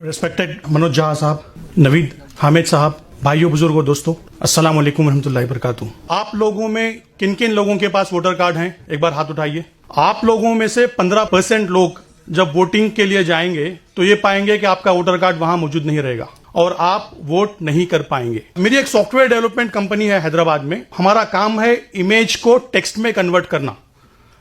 Respected Manoj जहा साहब, नवीद हामिद साहब, भाइयों बुजुर्गों दोस्तों, अस्सलाम वालेकुम रहमतुल्लाहि वबरकातुहू। आप लोगों में किन किन लोगों के पास वोटर कार्ड हैं, एक बार हाथ उठाइए। आप लोगों में से 15% लोग जब वोटिंग के लिए जाएंगे तो ये पाएंगे कि आपका वोटर कार्ड वहां मौजूद नहीं रहेगा और आप वोट नहीं कर पाएंगे। मेरी एक सॉफ्टवेयर डेवलपमेंट कंपनी है हैदराबाद में। हमारा काम है इमेज को टेक्स्ट में कन्वर्ट करना।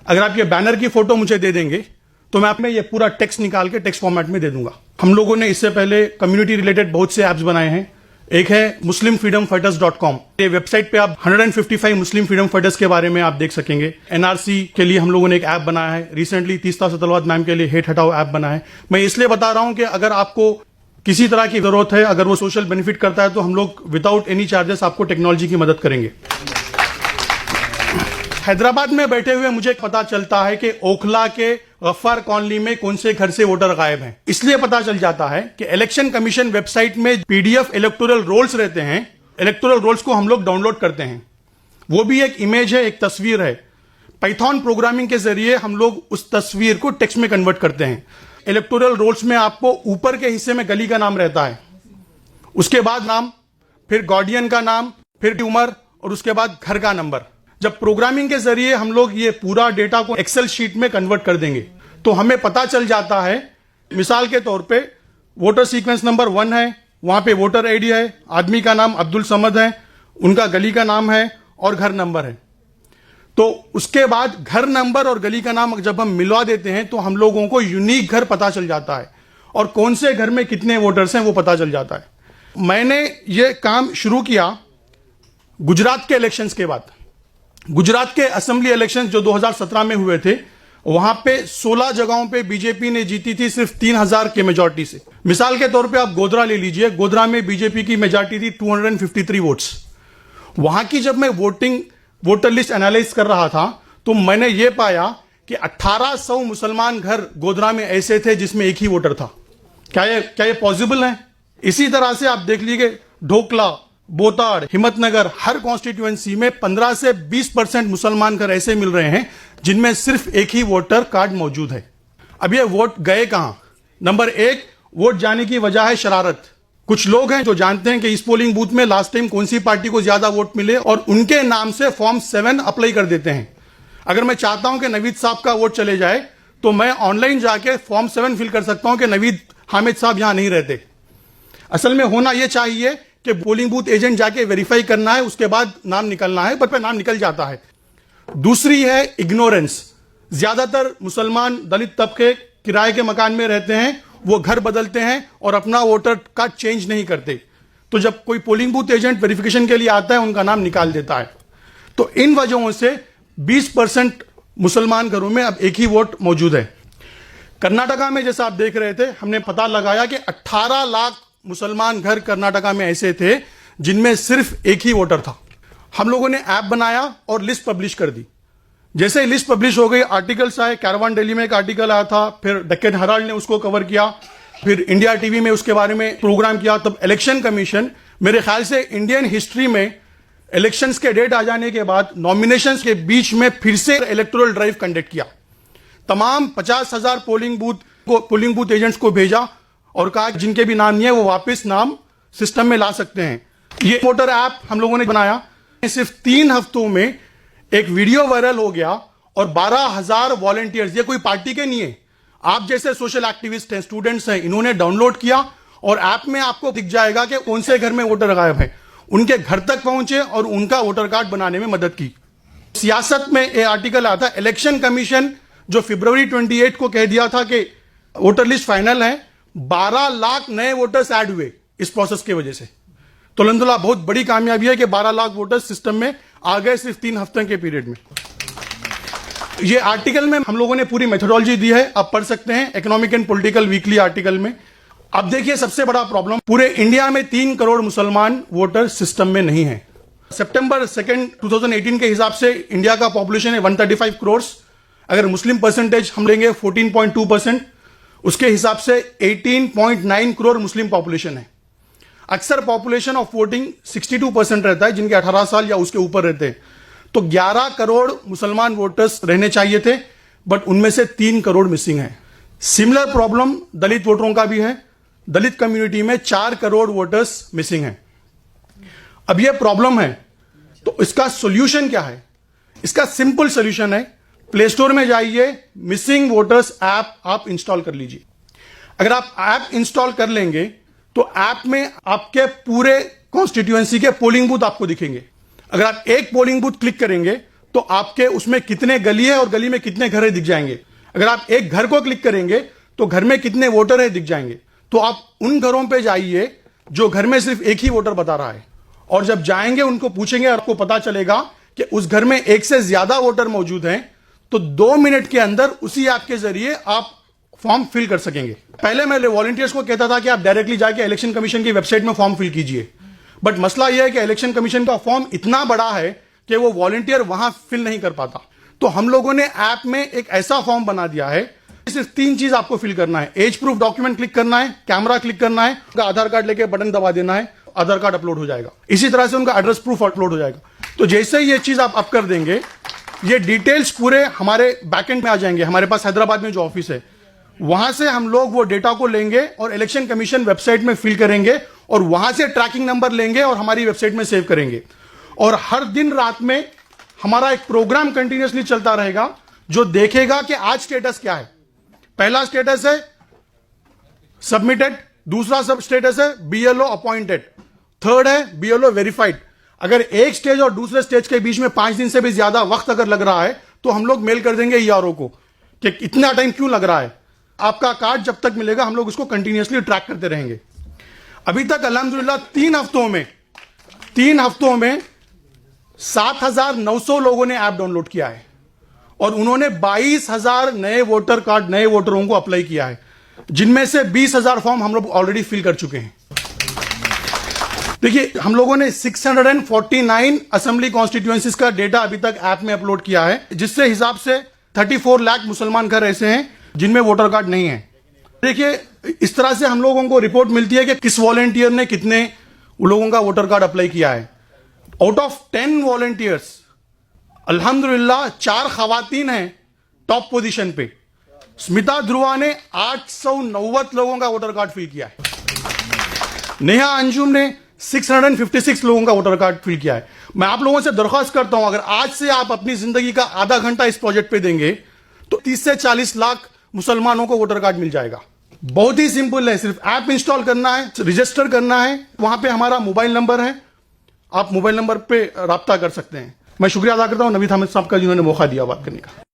अगर आप ये बैनर की फोटो मुझे दे देंगे तो मैं आप में ये पूरा टेक्स्ट निकाल के टेक्स्ट फॉर्मेट में दे दूंगा। हम लोगों ने इससे पहले कम्युनिटी रिलेटेड बहुत से ऐप्स बनाए हैं। एक है muslimfreedomfighters.com। ये वेबसाइट पे आप 155 मुस्लिम फ्रीडम फाइटर्स के बारे में आप देख सकेंगे। एनआरसी के लिए हम लोगों ने एक ऐप बनाया है। रिसेंटली तीस्ता सतलवाद मैम के लिए हेट हटाओ ऐप बना है। मैं इसलिए बता रहा हूं कि अगर आपको किसी तरह की जरूरत है, अगर वो सोशल बेनिफिट करता है, तो हम लोग विदाउट एनी चार्जेस आपको टेक्नोलॉजी की मदद करेंगे। हैदराबाद में बैठे हुए मुझे पता चलता है कि ओखला के गफ्फार कॉलोनी में कौन से घर से वोटर गायब हैं। इसलिए पता चल जाता है कि इलेक्शन कमीशन वेबसाइट में पीडीएफ इलेक्टोरल रोल्स रहते हैं। इलेक्टोरल रोल्स को हम लोग डाउनलोड करते हैं। वो भी एक इमेज है, एक तस्वीर है। पाइथन प्रोग्रामिंग के जरिए हम लोग उस तस्वीर को टेक्स्ट में कन्वर्ट करते हैं। इलेक्टोरल रोल्स में आपको ऊपर के हिस्से में गली का नाम रहता है, उसके बाद नाम, फिर गार्डियन का नाम, फिर उम्र और उसके बाद घर का नंबर। जब प्रोग्रामिंग के जरिए हम लोग ये पूरा डेटा को एक्सेल शीट में कन्वर्ट कर देंगे तो हमें पता चल जाता है, मिसाल के तौर पे वोटर सीक्वेंस नंबर 1 है, वहां पे वोटर आईडी है, आदमी का नाम अब्दुल समद है, उनका गली का नाम है और घर नंबर है। तो उसके बाद घर नंबर और गली का नाम जब हम मिलवा देते हैं तो हम लोगों को यूनिक घर पता चल जाता है और कौन से घर में कितने वोटर्स हैं वो पता चल जाता है। मैंने ये काम शुरू किया गुजरात के इलेक्शंस के बाद। गुजरात के असेंबली इलेक्शंस जो 2017 में हुए थे, वहां पे 16 जगहों पे बीजेपी ने जीती थी सिर्फ 3000 के मेजॉरिटी से। मिसाल के तौर पे आप गोधरा ले लीजिए। गोधरा में बीजेपी की मेजॉरिटी थी 253 वोट्स। वहां की जब मैं वोटर लिस्ट एनालाइज कर रहा था तो मैंने ये पाया कि 1800 मुसलमान घर गोधरा में ऐसे थे जिसमें एक ही वोटर था। क्या ये पॉसिबल है? इसी तरह से आप देख लीजिए ढोकला, बोताड़, हिम्मतनगर, हर कॉन्स्टिट्यूएंसी में 15 से 20% मुसलमान घर ऐसे मिल रहे हैं जिनमें सिर्फ एक ही वोटर कार्ड मौजूद है। अब ये वोट गए कहां? नंबर 1, वोट जाने की वजह है शरारत। कुछ लोग हैं जो जानते हैं कि इस पोलिंग बूथ में लास्ट टाइम कौन सी पार्टी को ज्यादा वोट मिले और उनके नाम से फॉर्म 7 अप्लाई कर देते हैं। अगर मैं चाहता हूं कि नवीद साहब का वोट चले जाए तो मैं ऑनलाइन जाके फॉर्म 7 फिल कर सकता हूं कि नवीद हामिद साहब यहां नहीं रहते। असल में होना यह चाहिए कि पोलिंग बूथ एजेंट जाके वेरीफाई करना है, उसके बाद नाम निकलना है, पर नाम निकल जाता है। दूसरी है इग्नोरेंस। ज्यादातर मुसलमान दलित तबके किराए के मकान में रहते हैं, वो घर बदलते हैं और अपना वोटर कार्ड चेंज नहीं करते। तो जब कोई पोलिंग बूथ एजेंट वेरिफिकेशन के लिए आता है उनका नाम निकाल देता है। तो इन वजहों से 20% मुसलमान घरों में अब एक ही वोट मौजूद है। कर्नाटका में जैसा आप देख रहे थे, हमने पता लगाया कि 18 लाख मुसलमान घर कर्नाटका में ऐसे थे जिनमें सिर्फ एक ही वोटर था। हम लोगों ने ऐप बनाया और लिस्ट पब्लिश कर दी। जैसे ही लिस्ट पब्लिश हो गई, आर्टिकल्स आए। कैरवान डेली में एक आर्टिकल आया था, फिर डेक्कन हेराल्ड ने उसको कवर किया, फिर इंडिया टीवी में उसके बारे में प्रोग्राम किया। तब इलेक्शन कमीशन, मेरे ख्याल से इंडियन हिस्ट्री में इलेक्शंस के डेट आ जाने के बाद नॉमिनेशंस के बीच में फिर से इलेक्टोरल ड्राइव कंडक्ट किया। तमाम 50,000 पोलिंग बूथ एजेंट्स को भेजा और कहा कि जिनके भी नाम नहीं है वो वापस नाम सिस्टम में ला सकते हैं। ये वोटर ऐप हम लोगों ने बनाया। सिर्फ 3 हफ्तों में एक वीडियो वायरल हो गया और 12,000 वॉलंटियर्स, ये कोई पार्टी के नहीं है, आप जैसे सोशल एक्टिविस्ट हैं, स्टूडेंट्स हैं, इन्होंने डाउनलोड किया और ऐप में आपको दिख जाएगा कि कौन से घर में वोटर गायब है। उनके घर तक पहुंचे और उनका वोटर कार्ड बनाने में मदद की। सियासत में एक आर्टिकल आता है, इलेक्शन कमीशन जो फरवरी 28 को कह दिया था कि वोटर लिस्ट फाइनल है, 12 लाख नए वोटर्स ऐड हुए इस प्रोसेस की वजह से। तो अल्हम्दुलिल्लाह बहुत बड़ी कामयाबी है कि 12 लाख वोटर्स सिस्टम में आ गए सिर्फ 3 हफ्ते के पीरियड में। ये आर्टिकल में हम लोगों ने पूरी मेथोडोलॉजी दी है, आप पढ़ सकते हैं, economic and political weekly article में। अब देखिए सबसे बड़ा प्रॉब्लम, पूरे इंडिया में 3 करोड़ मुसलमान वोटर सिस्टम में नहीं है। सितंबर 2, 2018 के हिसाब से इंडिया का पॉपुलेशन है 135 करोड़। अगर मुस्लिम परसेंटेज हम लेंगे 14.2%, उसके हिसाब से 18.9 करोड़ मुस्लिम पॉपुलेशन है। अक्सर पॉपुलेशन ऑफ वोटिंग 62% रहता है, जिनके 18 साल या उसके ऊपर रहते हैं। तो 11 करोड़ मुसलमान वोटर्स रहने चाहिए थे, बट उनमें से 3 करोड़ मिसिंग है। सिमिलर प्रॉब्लम दलित वोटरों का भी है। दलित कम्युनिटी में 4 करोड़ वोटर्स मिसिंग हैं। अब यह प्रॉब्लम है, तो इसका सॉल्यूशन क्या है? इसका सिंपल सॉल्यूशन है, प्ले स्टोर में जाइए, मिसिंग वोटर्स ऐप आप इंस्टॉल कर लीजिए। अगर आप ऐप इंस्टॉल कर लेंगे तो ऐप में आपके पूरे कॉन्स्टिट्यूएंसी के पोलिंग बूथ आपको दिखेंगे। अगर आप एक पोलिंग बूथ क्लिक करेंगे तो आपके उसमें कितने गली है और गली में कितने घर है दिख जाएंगे। अगर आप एक घर को क्लिक करेंगे तो घर में कितने वोटर है दिख जाएंगे। तो आप उन घरों पे जाइए जो घर में सिर्फ एक ही वोटर बता रहा है, और जब जाएंगे उनको पूछेंगे, आपको पता चलेगा कि उस घर में एक से ज्यादा वोटर मौजूद हैं, तो 2 मिनट के अंदर उसी ऐप के जरिए आप फॉर्म फिल कर सकेंगे। पहले मैं वॉलंटियर्स को कहता था कि आप डायरेक्टली जाके इलेक्शन कमीशन की वेबसाइट में फॉर्म फिल कीजिए, बट मसला यह है कि इलेक्शन कमीशन का फॉर्म इतना बड़ा है कि वो वॉलंटियर वहां फिल नहीं कर पाता। तो हम लोगों ने ऐप में एक ऐसा फॉर्म बना दिया है, सिर्फ 3 चीज आपको फिल करना है। एज प्रूफ डॉक्यूमेंट क्लिक करना है, कैमरा क्लिक करना है, उनका आधार कार्ड लेके बटन दबा देना है, आधार कार्ड अपलोड हो जाएगा। इसी तरह से उनका एड्रेस प्रूफ अपलोड हो जाएगा। तो जैसे ही ये चीज आप अप कर देंगे, ये डिटेल्स पूरे हमारे बैकएंड में आ जाएंगे। हमारे पास हैदराबाद में जो ऑफिस है, वहां से हम लोग वो डेटा को लेंगे और इलेक्शन कमीशन वेबसाइट में फिल करेंगे, और वहां से ट्रैकिंग नंबर लेंगे और हमारी वेबसाइट में सेव करेंगे। और हर दिन रात में हमारा एक प्रोग्राम कंटिन्यूअसली चलता रहेगा जो देखेगा कि आज स्टेटस क्या है। पहला स्टेटस है सबमिटेड, दूसरा सब स्टेटस है बीएलओ अपॉइंटेड, थर्ड है बीएलओ वेरीफाइड। अगर एक स्टेज और दूसरे स्टेज के बीच में 5 दिन से भी ज्यादा वक्त अगर लग रहा है तो हम लोग मेल कर देंगे ईआरओ को कि इतना टाइम क्यों लग रहा है। आपका कार्ड जब तक मिलेगा हम लोग उसको कंटिन्यूअसली ट्रैक करते रहेंगे। अभी तक अल्हम्दुलिल्लाह 3 हफ्तों में 7,900 लोगों ने ऐप डाउनलोड किया है और उन्होंने 22,000 नए वोटर कार्ड, नए वोटरों को अप्लाई किया है, जिनमें से 20,000 फॉर्म हम लोग ऑलरेडी फिल कर चुके हैं। देखिए, हम लोगों ने 649 असेंबली कॉन्स्टिट्यूएंसीज का डेटा अभी तक ऐप में अपलोड किया है, जिससे हिसाब से 34 लाख मुसलमान घर ऐसे हैं जिनमें वोटर कार्ड नहीं है। देखिए, इस तरह से हम लोगों को रिपोर्ट मिलती है कि किस वॉलंटियर ने कितने लोगों का वोटर कार्ड अप्लाई किया है। आउट ऑफ 10 वॉलंटियर्स अल्हम्दुलिल्लाह 4 खवातीन हैं टॉप पोजीशन पे। स्मिता ध्रुवा ने 890 लोगों का वोटर कार्ड फिल किया है। नेहा अंजुम ने 656 लोगों का वोटर कार्ड फिल किया है। मैं आप लोगों से दरख्वास्त करता हूं, अगर आज से आप अपनी जिंदगी का आधा घंटा इस प्रोजेक्ट पे देंगे तो 30 से 40 लाख मुसलमानों को वोटर कार्ड मिल जाएगा। बहुत ही सिंपल है, सिर्फ ऐप इंस्टॉल करना है, रजिस्टर करना है। वहां पे हमारा मोबाइल नंबर है, आप मोबाइल नंबर पे राब्ता कर सकते हैं। मैं शुक्रिया अदा करता हूं नवीद हामिद साहब का जिन्होंने मौका दिया बात करने का।